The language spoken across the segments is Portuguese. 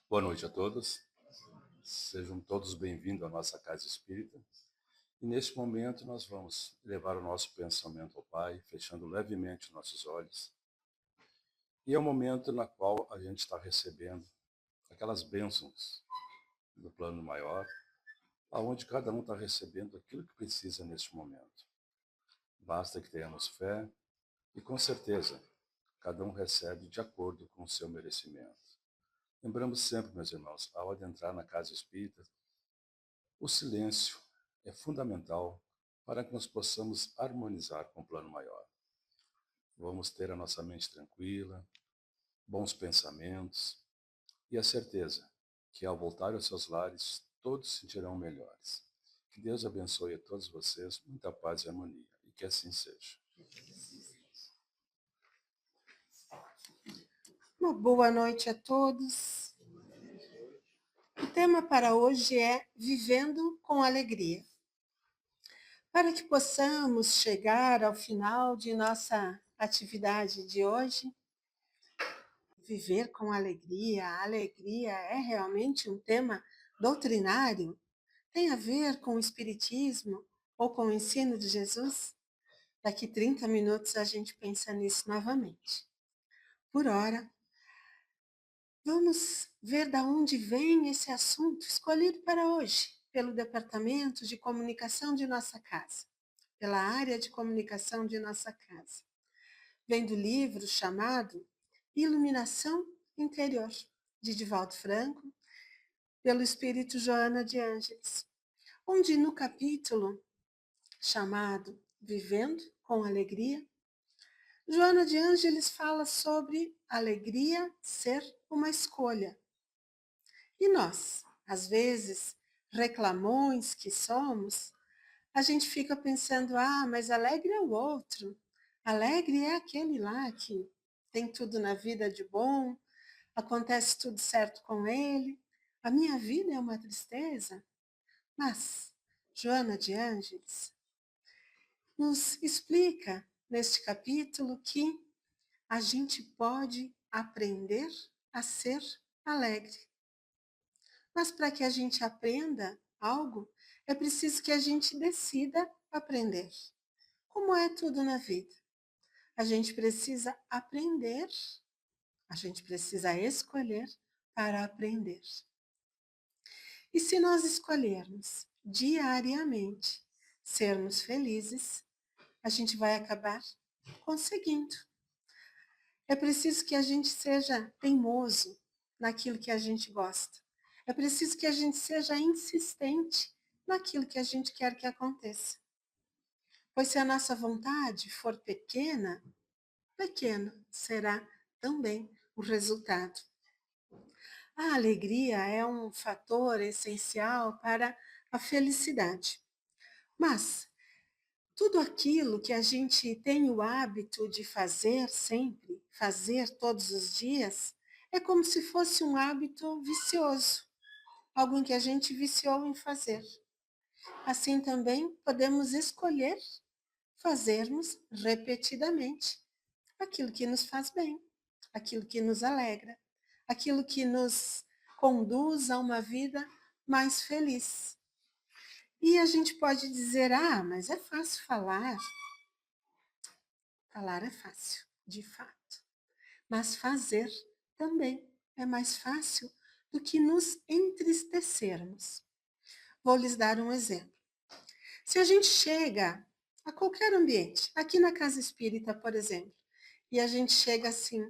Boa noite a todos. Sejam todos bem-vindos à nossa Casa Espírita. E neste momento nós vamos levar o nosso pensamento ao Pai, fechando levemente nossos olhos. E é o momento na qual a gente está recebendo aquelas bênçãos do plano maior, aonde cada um está recebendo aquilo que precisa neste momento. Basta que tenhamos fé e, com certeza, cada um recebe de acordo com o seu merecimento. Lembramos sempre, meus irmãos, ao adentrar na Casa Espírita, o silêncio é fundamental para que nós possamos harmonizar com o plano maior. Vamos ter a nossa mente tranquila, bons pensamentos e a certeza que ao voltar aos seus lares, todos se sentirão melhores. Que Deus abençoe a todos vocês, muita paz e harmonia, e que assim seja. Uma boa noite a todos. O tema para hoje é Vivendo com Alegria. Para que possamos chegar ao final de nossa atividade de hoje, viver com alegria. A alegria é realmente um tema doutrinário? Tem a ver com o Espiritismo ou com o ensino de Jesus? Daqui 30 minutos a gente pensa nisso novamente. Por hora, vamos ver de onde vem esse assunto escolhido para hoje, pelo Departamento de Comunicação de nossa casa, pela área de comunicação de nossa casa. Vem do livro chamado Iluminação Interior, de Divaldo Franco, pelo Espírito Joana de Ângeles, onde no capítulo chamado Vivendo com Alegria, Joana de Ângeles fala sobre alegria ser uma escolha. E nós, às vezes, reclamões que somos, a gente fica pensando, mas alegre é o outro, alegre é aquele lá que tem tudo na vida de bom, acontece tudo certo com ele, a minha vida é uma tristeza. Mas Joana de Ângeles nos explica neste capítulo que a gente pode aprender a ser alegre. Mas para que a gente aprenda algo, é preciso que a gente decida aprender. Como é tudo na vida? A gente precisa aprender, a gente precisa escolher para aprender. E se nós escolhermos diariamente sermos felizes, a gente vai acabar conseguindo. É preciso que a gente seja teimoso naquilo que a gente gosta. É preciso que a gente seja insistente naquilo que a gente quer que aconteça. Pois se a nossa vontade for pequena, pequeno será também o resultado. A alegria é um fator essencial para a felicidade. Mas tudo aquilo que a gente tem o hábito de fazer sempre, fazer todos os dias, é como se fosse um hábito vicioso, algo em que a gente viciou em fazer. Assim também podemos escolher fazermos repetidamente aquilo que nos faz bem, aquilo que nos alegra, aquilo que nos conduz a uma vida mais feliz. E a gente pode dizer, mas é fácil falar. Falar é fácil, de fato, mas fazer também é mais fácil do que nos entristecermos. Vou lhes dar um exemplo. Se a gente chega a qualquer ambiente, aqui na casa espírita, por exemplo, e a gente chega assim,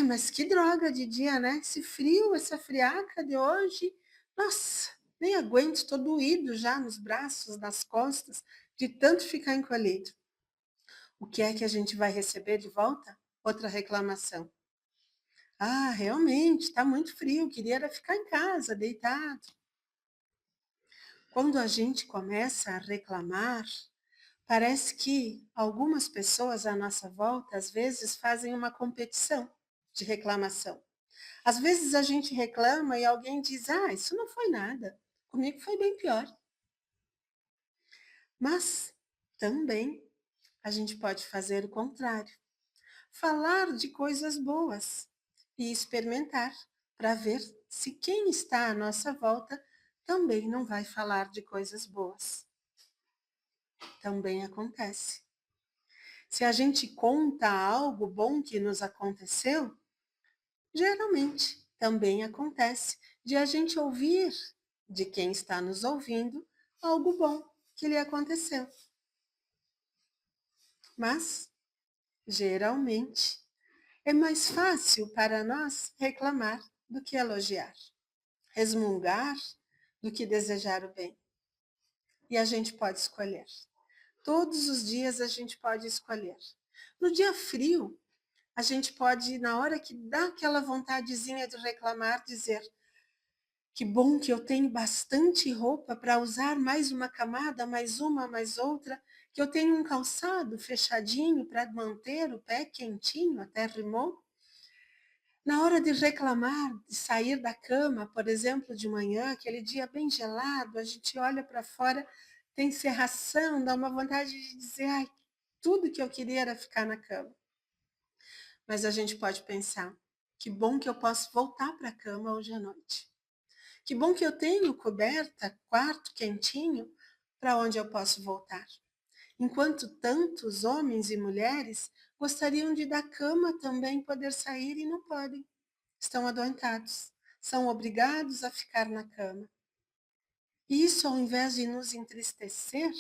mas que droga de dia, né? Esse frio, essa friaca de hoje, nossa, nem aguento, estou doído já nos braços, nas costas, de tanto ficar encolhido. O que é que a gente vai receber de volta? Outra reclamação. Realmente, está muito frio, queria era ficar em casa, deitado. Quando a gente começa a reclamar, parece que algumas pessoas à nossa volta, às vezes, fazem uma competição de reclamação. Às vezes a gente reclama e alguém diz, isso não foi nada, comigo foi bem pior. Mas também a gente pode fazer o contrário. Falar de coisas boas e experimentar. para ver se quem está à nossa volta também não vai falar de coisas boas. Também acontece. Se a gente conta algo bom que nos aconteceu, geralmente também acontece de a gente ouvir de quem está nos ouvindo algo bom que lhe aconteceu. Mas, geralmente, é mais fácil para nós reclamar do que elogiar, resmungar do que desejar o bem. E a gente pode escolher. Todos os dias a gente pode escolher. No dia frio, a gente pode, na hora que dá aquela vontadezinha de reclamar, dizer: que bom que eu tenho bastante roupa para usar mais uma camada, mais uma, mais outra, que eu tenho um calçado fechadinho para manter o pé quentinho, até rimou. Na hora de reclamar, de sair da cama, por exemplo, de manhã, aquele dia bem gelado, a gente olha para fora, tem cerração, dá uma vontade de dizer: ai, tudo que eu queria era ficar na cama. Mas a gente pode pensar: que bom que eu posso voltar para a cama hoje à noite. Que bom que eu tenho coberta, quarto quentinho, para onde eu posso voltar. Enquanto tantos homens e mulheres gostariam de da cama também poder sair e não podem. Estão adoentados, são obrigados a ficar na cama. E isso, ao invés de nos entristecer,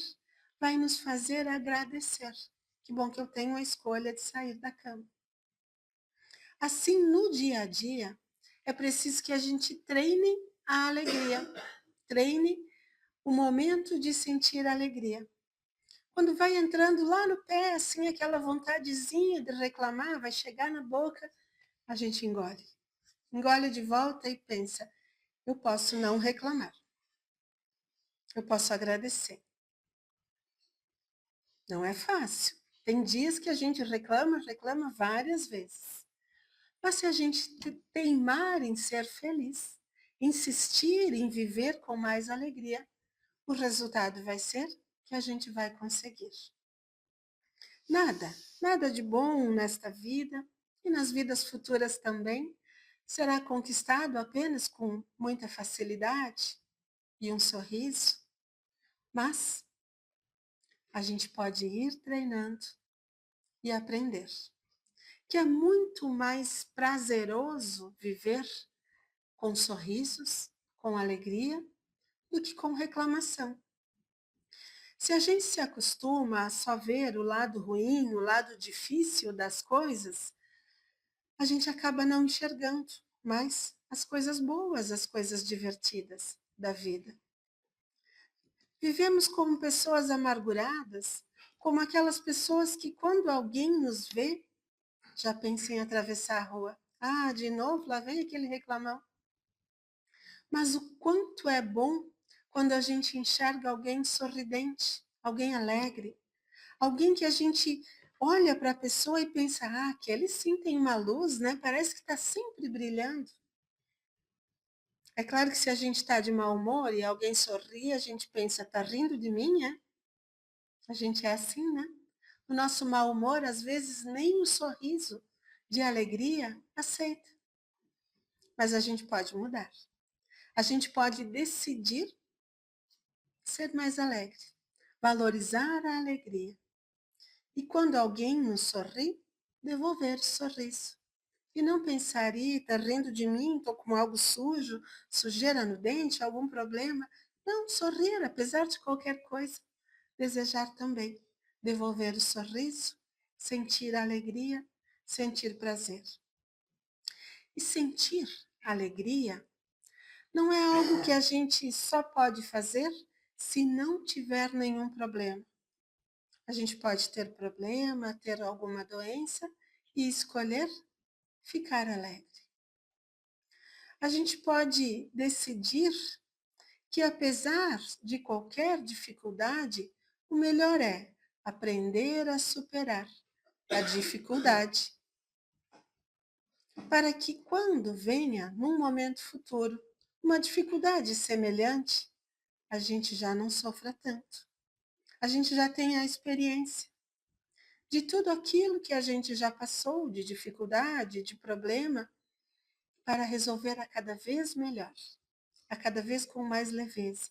vai nos fazer agradecer. Que bom que eu tenho a escolha de sair da cama. Assim, no dia a dia, é preciso que a gente treine a alegria, treine o momento de sentir alegria. Quando vai entrando lá no pé, assim, aquela vontadezinha de reclamar, vai chegar na boca, a gente engole. Engole de volta e pensa: eu posso não reclamar. Eu posso agradecer. Não é fácil. Tem dias que a gente reclama várias vezes. Mas se a gente teimar em ser feliz, insistir em viver com mais alegria, o resultado vai ser que a gente vai conseguir. Nada de bom nesta vida e nas vidas futuras também será conquistado apenas com muita facilidade e um sorriso, mas a gente pode ir treinando e aprender que é muito mais prazeroso viver com sorrisos, com alegria, do que com reclamação. Se a gente se acostuma a só ver o lado ruim, o lado difícil das coisas, a gente acaba não enxergando mais as coisas boas, as coisas divertidas da vida. Vivemos como pessoas amarguradas, como aquelas pessoas que, quando alguém nos vê, já pensam em atravessar a rua. Ah, de novo, lá vem aquele reclamão. Mas o quanto é bom quando a gente enxerga alguém sorridente, alguém alegre, alguém que a gente olha para a pessoa e pensa: ah, que ele sim tem uma luz, né? Parece que está sempre brilhando. É claro que se a gente está de mau humor e alguém sorri, a gente pensa: está rindo de mim, é? A gente é assim, né? O nosso mau humor, às vezes, nem um sorriso de alegria aceita. Mas a gente pode mudar. A gente pode decidir ser mais alegre, valorizar a alegria. E quando alguém nos sorri, devolver o sorriso. E não pensar: está rindo de mim, estou com algo sujo, sujeira no dente, algum problema. Não, sorrir, apesar de qualquer coisa. Desejar também. Devolver o sorriso, sentir alegria, sentir prazer. E sentir alegria não é algo que a gente só pode fazer se não tiver nenhum problema. A gente pode ter problema, ter alguma doença e escolher ficar alegre. A gente pode decidir que, apesar de qualquer dificuldade, o melhor é aprender a superar a dificuldade, para que, quando venha num momento futuro uma dificuldade semelhante, a gente já não sofra tanto. A gente já tem a experiência de tudo aquilo que a gente já passou, de dificuldade, de problema, para resolver a cada vez melhor, a cada vez com mais leveza.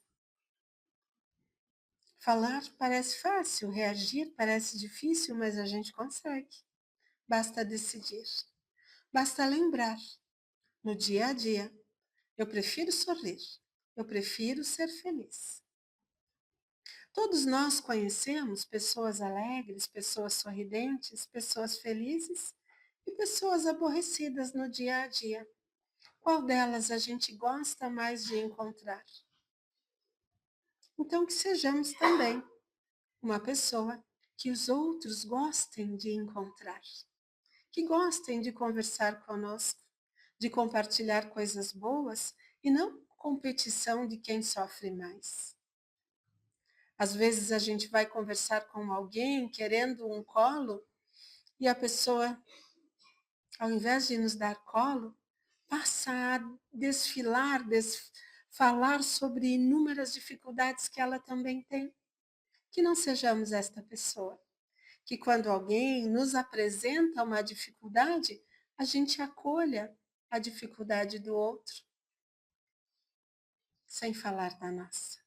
Falar parece fácil, reagir parece difícil, mas a gente consegue. Basta decidir, basta lembrar, no dia a dia, eu prefiro sorrir, eu prefiro ser feliz. Todos nós conhecemos pessoas alegres, pessoas sorridentes, pessoas felizes e pessoas aborrecidas no dia a dia. Qual delas a gente gosta mais de encontrar? Então, que sejamos também uma pessoa que os outros gostem de encontrar, que gostem de conversar conosco, de compartilhar coisas boas e não competição de quem sofre mais. Às vezes a gente vai conversar com alguém querendo um colo e a pessoa, ao invés de nos dar colo, passa a desfilar, falar sobre inúmeras dificuldades que ela também tem. Que não sejamos esta pessoa. Que quando alguém nos apresenta uma dificuldade, a gente acolha a dificuldade do outro, sem falar da nossa.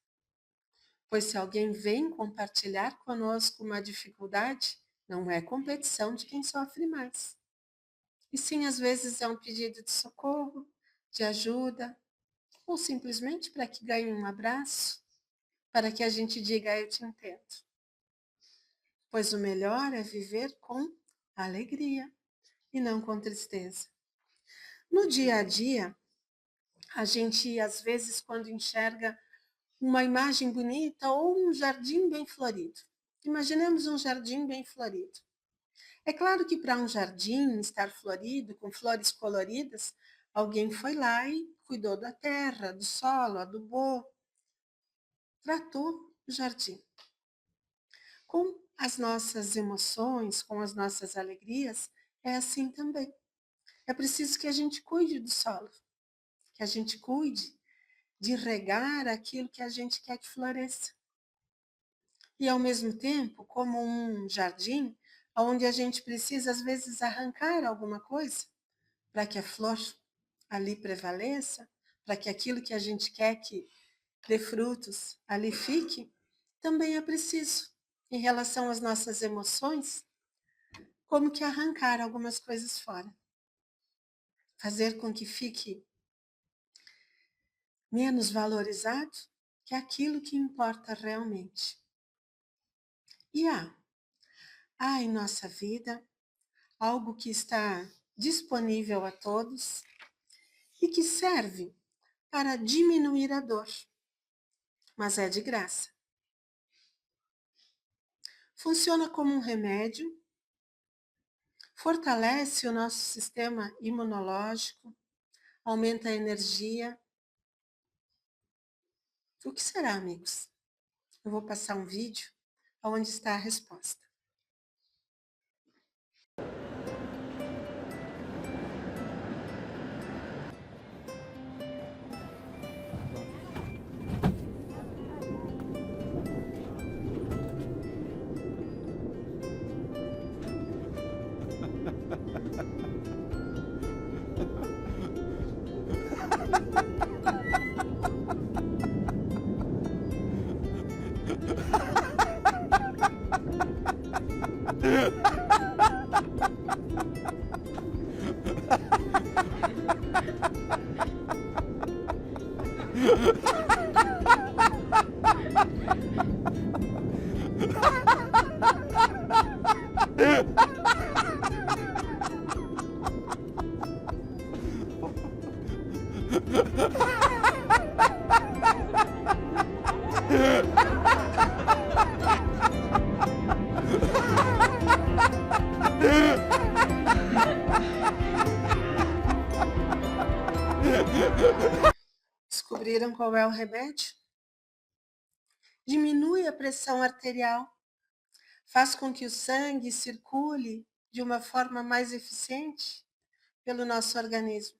Pois se alguém vem compartilhar conosco uma dificuldade, não é competição de quem sofre mais. E sim, às vezes é um pedido de socorro, de ajuda, ou simplesmente para que ganhe um abraço, para que a gente diga, eu te entendo. Pois o melhor é viver com alegria e não com tristeza. No dia a dia, a gente, às vezes, quando enxerga uma imagem bonita ou um jardim bem florido. Imaginemos um jardim bem florido. É claro que para um jardim estar florido, com flores coloridas, alguém foi lá e cuidou da terra, do solo, adubou, tratou o jardim. Com as nossas emoções, com as nossas alegrias, é assim também. É preciso que a gente cuide do solo, que a gente cuide de regar aquilo que a gente quer que floresça. E, ao mesmo tempo, como um jardim, onde a gente precisa, às vezes, arrancar alguma coisa para que a flor ali prevaleça, para que aquilo que a gente quer que dê frutos ali fique, também é preciso, em relação às nossas emoções, como que arrancar algumas coisas fora. Fazer com que fique menos valorizado que aquilo que importa realmente. E há em nossa vida algo que está disponível a todos e que serve para diminuir a dor, mas é de graça. Funciona como um remédio, fortalece o nosso sistema imunológico, aumenta a energia. O que será, amigos? Eu vou passar um vídeo onde está a resposta. Descobriram qual é o remédio? Diminui a pressão arterial, faz com que o sangue circule de uma forma mais eficiente pelo nosso organismo.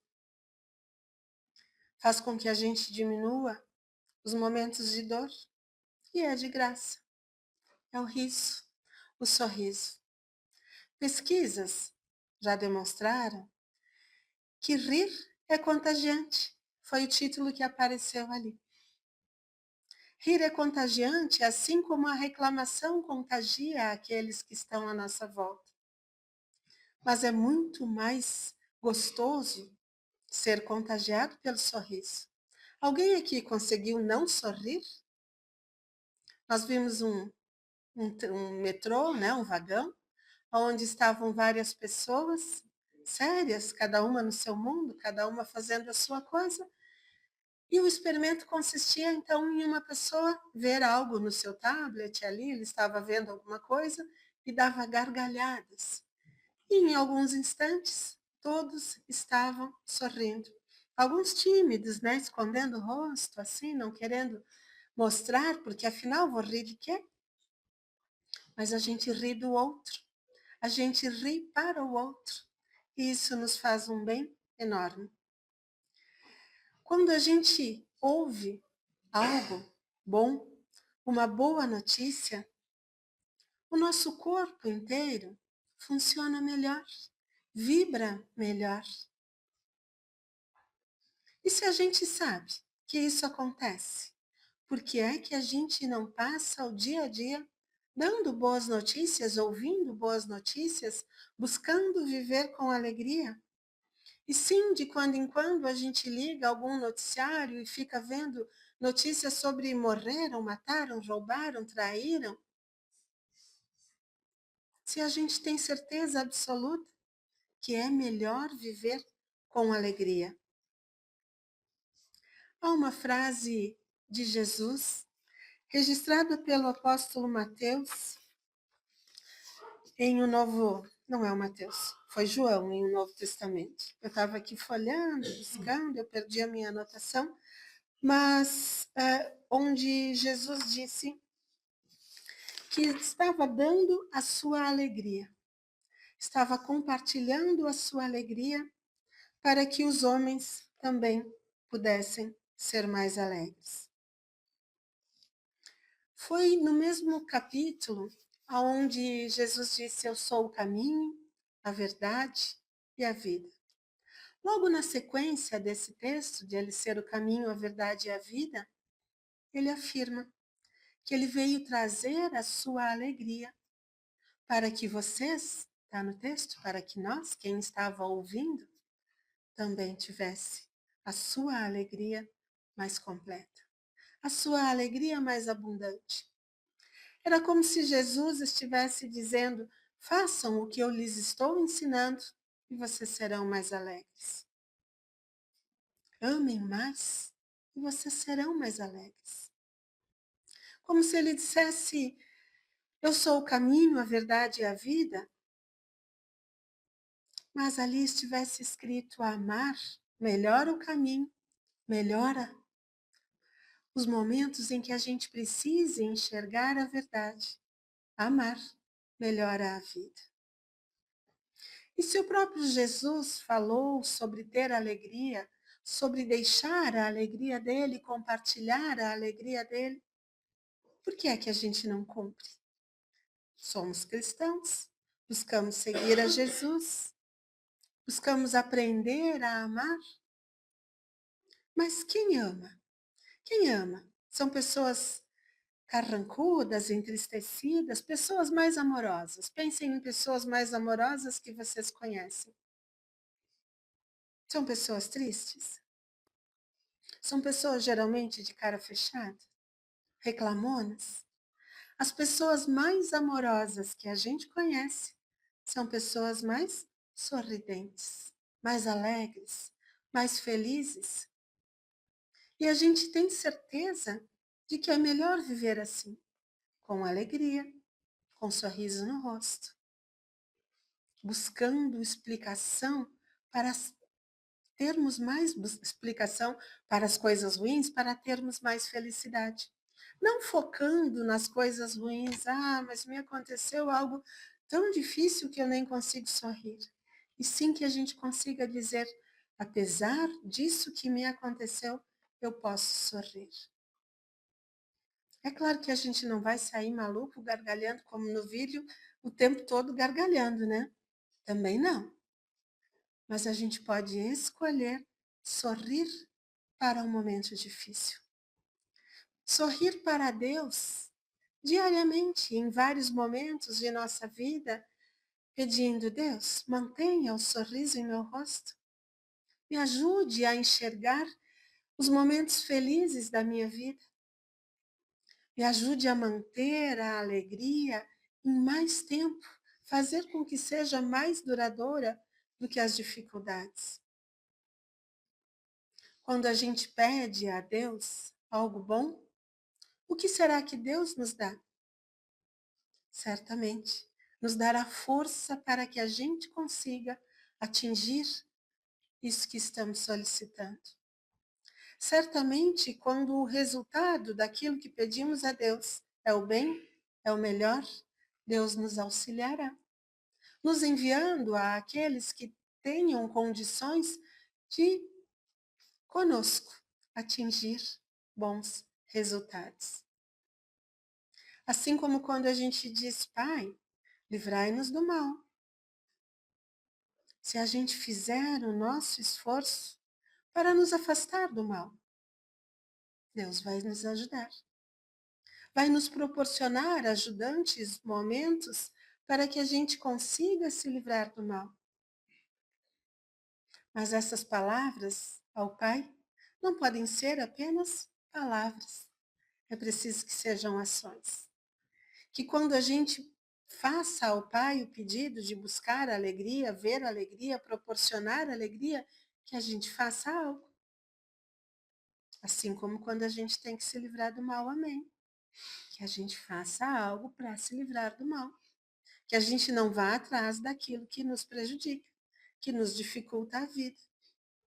Faz com que a gente diminua os momentos de dor e é de graça. É o riso, o sorriso. Pesquisas já demonstraram que rir é contagiante. Foi o título que apareceu ali. Rir é contagiante, assim como a reclamação contagia aqueles que estão à nossa volta. Mas é muito mais gostoso ser contagiado pelo sorriso. Alguém aqui conseguiu não sorrir? Nós vimos um metrô, né, um vagão, onde estavam várias pessoas sérias, cada uma no seu mundo, cada uma fazendo a sua coisa. E o experimento consistia, então, em uma pessoa ver algo no seu tablet ali, ele estava vendo alguma coisa e dava gargalhadas. E em alguns instantes, todos estavam sorrindo. Alguns tímidos, né, escondendo o rosto, assim, não querendo mostrar, porque afinal vou rir de quê? Mas a gente ri do outro, a gente ri para o outro, e isso nos faz um bem enorme. Quando a gente ouve algo bom, uma boa notícia, o nosso corpo inteiro funciona melhor, vibra melhor. E se a gente sabe que isso acontece, por que é que a gente não passa o dia a dia dando boas notícias, ouvindo boas notícias, buscando viver com alegria? E sim, de quando em quando a gente liga algum noticiário e fica vendo notícias sobre morreram, mataram, roubaram, traíram. Se a gente tem certeza absoluta que é melhor viver com alegria. Há uma frase de Jesus, registrada pelo apóstolo Mateus, em um novo, não é o Mateus, foi João em um Novo Testamento. Eu estava aqui folhando, buscando, eu perdi a minha anotação, mas onde Jesus disse que estava dando a sua alegria, estava compartilhando a sua alegria para que os homens também pudessem ser mais alegres. Foi no mesmo capítulo onde Jesus disse: Eu sou o caminho, a verdade e a vida. Logo na sequência desse texto, de ele ser o caminho, a verdade e a vida, ele afirma que ele veio trazer a sua alegria para que vocês, está no texto, para que nós, quem estava ouvindo, também tivesse a sua alegria mais completa, a sua alegria mais abundante. Era como se Jesus estivesse dizendo: façam o que eu lhes estou ensinando e vocês serão mais alegres. Amem mais e vocês serão mais alegres. Como se ele dissesse: eu sou o caminho, a verdade e a vida, mas ali estivesse escrito: amar melhora o caminho, melhora os momentos em que a gente precise enxergar a verdade. Amar melhora a vida. E se o próprio Jesus falou sobre ter alegria, sobre deixar a alegria dele, compartilhar a alegria dele, por que é que a gente não cumpre? Somos cristãos, buscamos seguir a Jesus, buscamos aprender a amar. Mas quem ama? Quem ama? São pessoas carrancudas, entristecidas, pessoas mais amorosas. Pensem em pessoas mais amorosas que vocês conhecem. São pessoas tristes? São pessoas geralmente de cara fechada, reclamonas? As pessoas mais amorosas que a gente conhece são pessoas mais sorridentes, mais alegres, mais felizes. E a gente tem certeza de que é melhor viver assim, com alegria, com sorriso no rosto, buscando explicação para termos mais explicação para as coisas ruins, para termos mais felicidade. Não focando nas coisas ruins, mas me aconteceu algo tão difícil que eu nem consigo sorrir. E sim que a gente consiga dizer, apesar disso que me aconteceu, eu posso sorrir. É claro que a gente não vai sair maluco gargalhando como no vídeo o tempo todo gargalhando, né? Também não. Mas a gente pode escolher sorrir para um momento difícil. Sorrir para Deus diariamente, em vários momentos de nossa vida, pedindo: Deus, mantenha o sorriso em meu rosto. Me ajude a enxergar os momentos felizes da minha vida. Me ajude a manter a alegria em mais tempo, fazer com que seja mais duradoura do que as dificuldades. Quando a gente pede a Deus algo bom, o que será que Deus nos dá? Certamente, nos dará força para que a gente consiga atingir isso que estamos solicitando. Certamente, quando o resultado daquilo que pedimos a Deus é o bem, é o melhor, Deus nos auxiliará, nos enviando a aqueles que tenham condições de conosco atingir bons resultados. Assim como quando a gente diz: Pai, livrai-nos do mal. Se a gente fizer o nosso esforço para nos afastar do mal, Deus vai nos ajudar. Vai nos proporcionar ajudantes momentos para que a gente consiga se livrar do mal. Mas essas palavras ao Pai não podem ser apenas palavras. É preciso que sejam ações. Que quando a gente faça ao Pai o pedido de buscar a alegria, ver a alegria, proporcionar a alegria, que a gente faça algo. Assim como quando a gente tem que se livrar do mal, amém. Que a gente faça algo para se livrar do mal. Que a gente não vá atrás daquilo que nos prejudica, que nos dificulta a vida.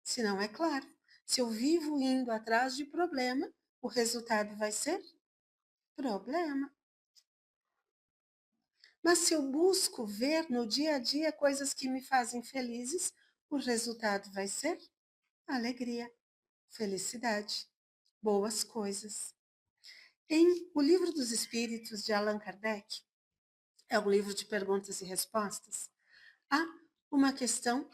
Senão, é claro, se eu vivo indo atrás de problema, o resultado vai ser problema. Mas se eu busco ver no dia a dia coisas que me fazem felizes, o resultado vai ser alegria, felicidade, boas coisas. Em O Livro dos Espíritos, de Allan Kardec, é um livro de perguntas e respostas, há uma questão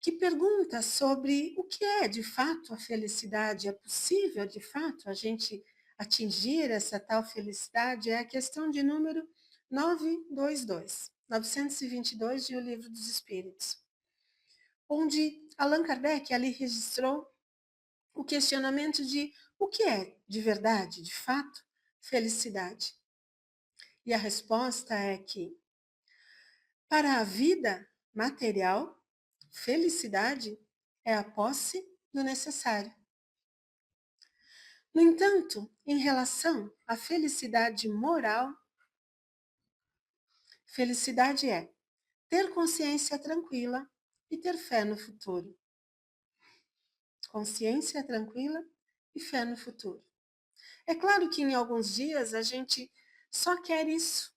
que pergunta sobre o que é de fato a felicidade. É possível de fato a gente atingir essa tal felicidade? É a questão de número 922 de O Livro dos Espíritos, onde Allan Kardec ali registrou o questionamento de o que é de verdade, de fato, felicidade. E a resposta é que, para a vida material, felicidade é a posse do necessário. No entanto, em relação à felicidade moral, felicidade é ter consciência tranquila e ter fé no futuro. Consciência tranquila e fé no futuro. É claro que em alguns dias a gente só quer isso.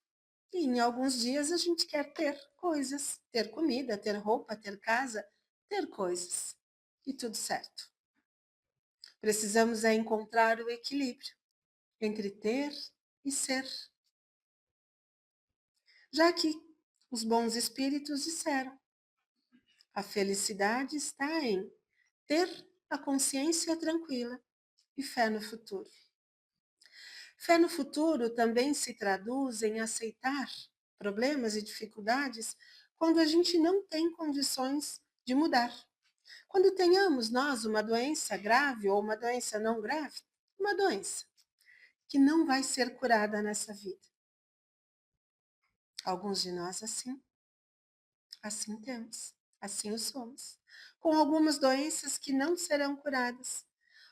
E em alguns dias a gente quer ter coisas, ter comida, ter roupa, ter casa, ter coisas. E tudo certo. Precisamos encontrar o equilíbrio entre ter e ser. Já que os bons espíritos disseram, a felicidade está em ter a consciência tranquila e fé no futuro. Fé no futuro também se traduz em aceitar problemas e dificuldades quando a gente não tem condições de mudar. Quando tenhamos nós uma doença grave ou uma doença não grave, uma doença que não vai ser curada nessa vida. Alguns de nós assim temos, assim o somos. Com algumas doenças que não serão curadas.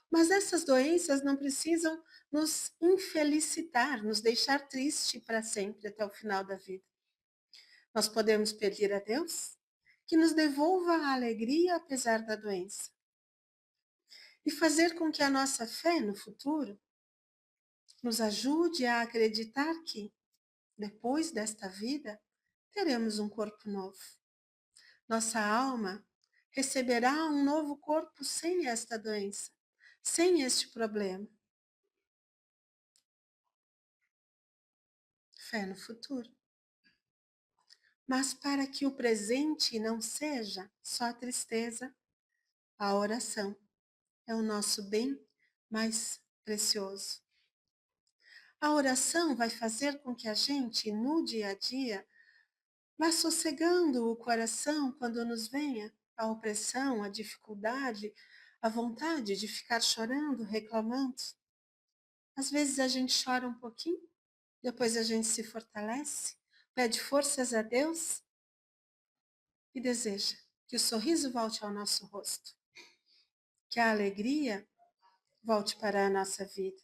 Mas essas doenças não precisam nos infelicitar, nos deixar triste para sempre até o final da vida. Nós podemos pedir a Deus que nos devolva a alegria apesar da doença. E fazer com que a nossa fé no futuro nos ajude a acreditar que, depois desta vida, teremos um corpo novo. Nossa alma receberá um novo corpo sem esta doença, sem este problema. Fé no futuro. Mas para que o presente não seja só tristeza, A oração é o nosso bem mais precioso. A oração vai fazer com que a gente, no dia a dia, vá sossegando o coração quando nos venha a opressão, a dificuldade, a vontade de ficar chorando, reclamando. Às vezes a gente chora um pouquinho, depois a gente se fortalece, pede forças a Deus e deseja que o sorriso volte ao nosso rosto, que a alegria volte para a nossa vida,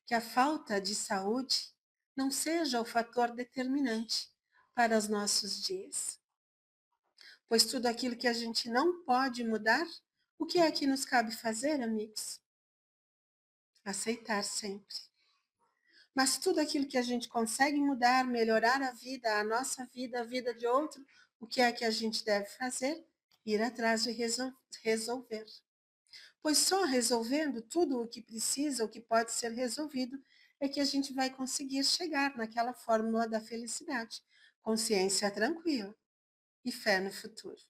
que a falta de saúde não seja o fator determinante para os nossos dias. Pois tudo aquilo que a gente não pode mudar, o que é que nos cabe fazer, amigos? Aceitar sempre. Mas tudo aquilo que a gente consegue mudar, melhorar a nossa vida, a vida de outro, o que é que a gente deve fazer? Ir atrás de resolver. Pois só resolvendo tudo o que precisa, o que pode ser resolvido, é que a gente vai conseguir chegar naquela fórmula da felicidade. Consciência tranquila e fé no futuro.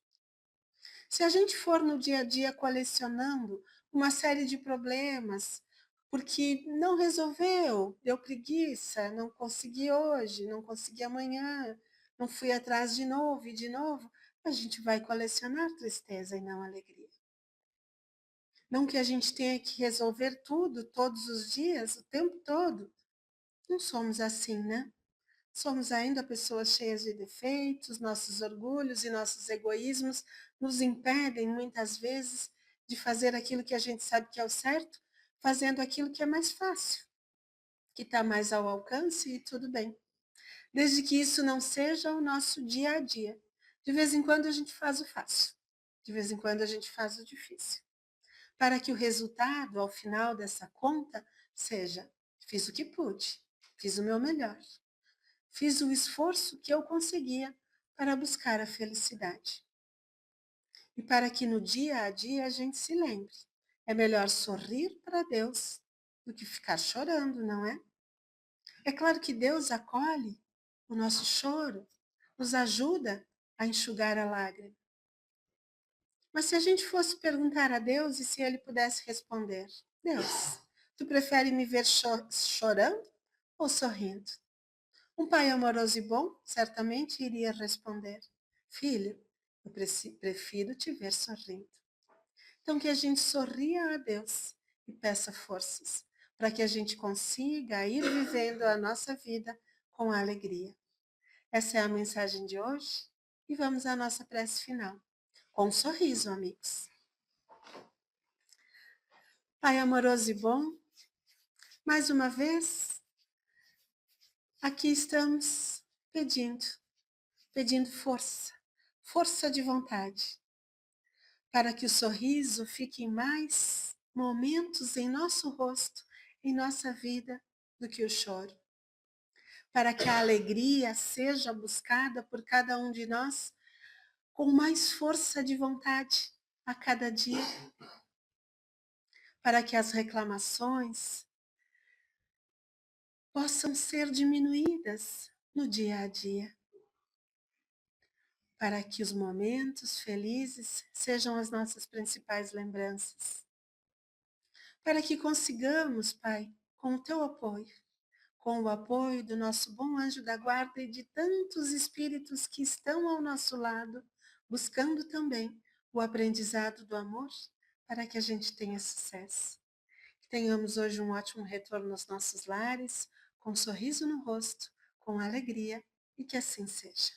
Se a gente for no dia a dia colecionando uma série de problemas, porque não resolveu, deu preguiça, não consegui hoje, não consegui amanhã, não fui atrás de novo e de novo, a gente vai colecionar tristeza e não alegria. Não que a gente tenha que resolver tudo, todos os dias, o tempo todo. Não somos assim, né? Somos ainda pessoas cheias de defeitos, nossos orgulhos e nossos egoísmos nos impedem, muitas vezes, de fazer aquilo que a gente sabe que é o certo, fazendo aquilo que é mais fácil, que está mais ao alcance e tudo bem. Desde que isso não seja o nosso dia a dia. De vez em quando a gente faz o fácil, de vez em quando a gente faz o difícil. Para que o resultado, ao final dessa conta, seja: fiz o que pude, fiz o meu melhor. Fiz o esforço que eu conseguia para buscar a felicidade. E para que no dia a dia a gente se lembre, é melhor sorrir para Deus do que ficar chorando, não é? É claro que Deus acolhe o nosso choro, nos ajuda a enxugar a lágrima. Mas se a gente fosse perguntar a Deus e se ele pudesse responder: Deus, tu prefere me ver chorando ou sorrindo? Um pai amoroso e bom certamente iria responder: Filho, eu prefiro te ver sorrindo. Então, que a gente sorria a Deus e peça forças para que a gente consiga ir vivendo a nossa vida com alegria. Essa é a mensagem de hoje e vamos à nossa prece final. Com um sorriso, amigos. Pai amoroso e bom, mais uma vez, aqui estamos pedindo força, força de vontade, para que o sorriso fique em mais momentos em nosso rosto, em nossa vida, do que o choro. Para que a alegria seja buscada por cada um de nós com mais força de vontade a cada dia. Para que as reclamações possam ser diminuídas no dia a dia. Para que os momentos felizes sejam as nossas principais lembranças. Para que consigamos, Pai, com o teu apoio, com o apoio do nosso bom anjo da guarda e de tantos espíritos que estão ao nosso lado, buscando também o aprendizado do amor, para que a gente tenha sucesso. Que tenhamos hoje um ótimo retorno aos nossos lares, com um sorriso no rosto, com alegria, e que assim seja.